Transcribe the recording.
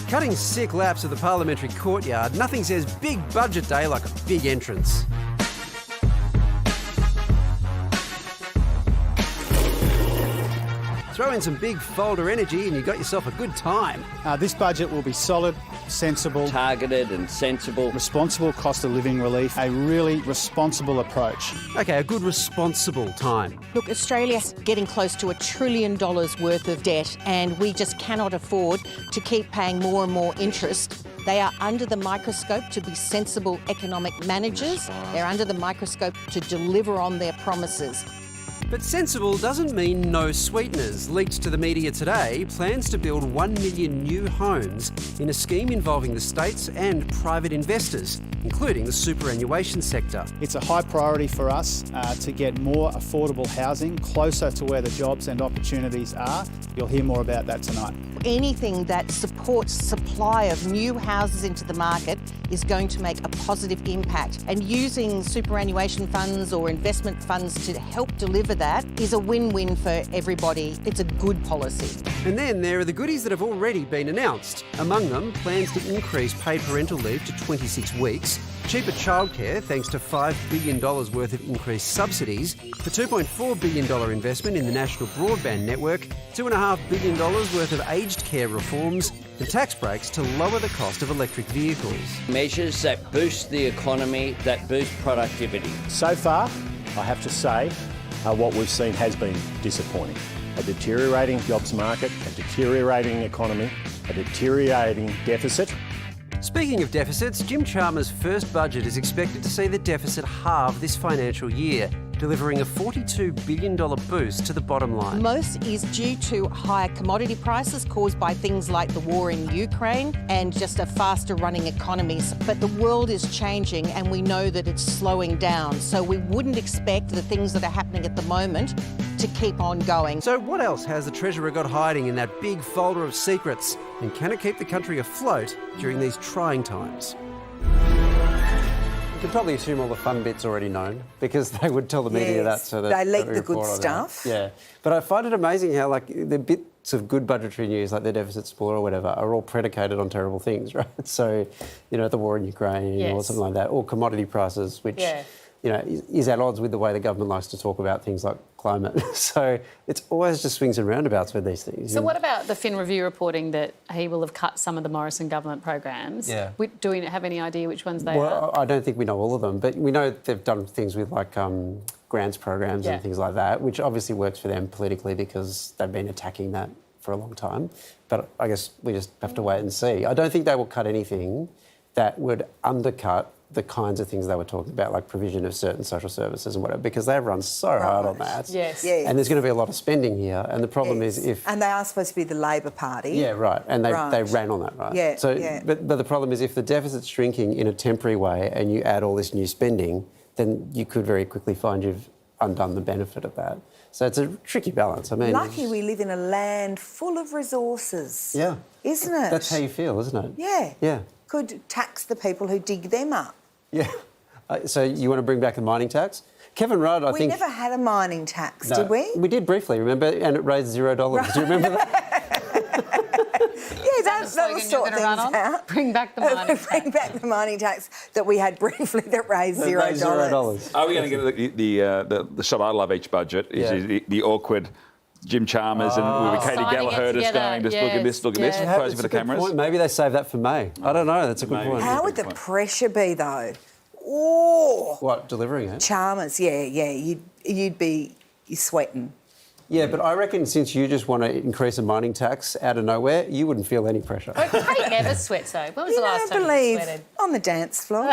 Cutting sick laps of the parliamentary courtyard, nothing says big budget day like a big entrance. Throw in some big folder energy and you got yourself a good time. This budget will be solid, sensible, targeted and sensible, responsible cost of living relief, a really responsible approach. Okay, a good responsible time. Look, Australia's getting close to $1 trillion worth of debt and we just cannot afford to keep paying more and more interest. They are under the microscope to be sensible economic managers. They're under the microscope to deliver on their promises. But sensible doesn't mean no sweeteners. Leaked to the media today, plans to build 1 million new homes in a scheme involving the states and private investors, including the superannuation sector. It's a high priority for us to get more affordable housing closer to where the jobs and opportunities are. You'll hear more about that tonight. Anything that supports supply of new houses into the market is going to make a positive impact. And using superannuation funds or investment funds to help deliver that is a win-win for everybody. It's a good policy. And then there are the goodies that have already been announced. Among them, plans to increase paid parental leave to 26 weeks, cheaper childcare thanks to $5 billion worth of increased subsidies, the $2.4 billion investment in the national broadband network, $2.5 billion worth of aged care reforms, and tax breaks to lower the cost of electric vehicles. measures that boost the economy, that boost productivity. So far, I have to say, what we've seen has been disappointing. A deteriorating jobs market, a deteriorating economy, a deteriorating deficit. Speaking of deficits, Jim Chalmers' first budget is expected to see the deficit halve this financial year, delivering a $42 billion boost to the bottom line. Most is due to higher commodity prices caused by things like the war in Ukraine and just a faster running economy. But the world is changing and we know that it's slowing down. So we wouldn't expect the things that are happening at the moment to keep on going. So what else has the Treasurer got hiding in that big folder of secrets? And can it keep the country afloat during these trying times? You can probably assume all the fun bits already known because they would tell the media that. So that they leak the good stuff. Yeah. But I find it amazing how, like, the bits of good budgetary news, like the deficit support or whatever, are all predicated on terrible things, right? So, you know, the war in Ukraine or something like that, or commodity prices, which, you know, is at odds with the way the government likes to talk about things like climate. So it's always just swings and roundabouts with these things. So what about the Fin Review reporting that he will have cut some of the Morrison government programs? Yeah. Do we have any idea which ones they are? Well, I don't think we know all of them, but we know they've done things with like grants programs and things like that, which obviously works for them politically because they've been attacking that for a long time. But I guess we just have to wait and see. I don't think they will cut anything that would undercut the kinds of things they were talking about, like provision of certain social services and whatever, because they've run so hard on that. Yes. And there's going to be a lot of spending here. And the problem is if... And they are supposed to be the Labor Party. Yeah, right. And they ran on that, right? Yeah, So, But the problem is if the deficit's shrinking in a temporary way and you add all this new spending, then you could very quickly find you've undone the benefit of that. So it's a tricky balance. I mean... Lucky we live in a land full of resources. Yeah. Isn't it? That's how you feel, isn't it? Yeah. Yeah. Could tax the people who dig them up. Yeah. So you want to bring back the mining tax? Kevin Rudd, I think... We never had a mining tax, did we? We did briefly, remember? And it raised $0. Right. Do you remember that? That'll sort things out. Bring back the mining tax. Bring back the mining tax that we had briefly that raised $0. Are we going to get the shot I love each budget is the awkward Jim Chalmers and Katie Gallagher just going, just look at this, posing for the cameras. Point. Maybe they save that for May. I don't know. That's a good point. How would the pressure be, though? Oh! What, delivering it? Chalmers, you'd be sweating. Yeah, but I reckon since you just want to increase a mining tax out of nowhere, you wouldn't feel any pressure. Kate never sweats, though. When was the last time you sweated? On the dance floor.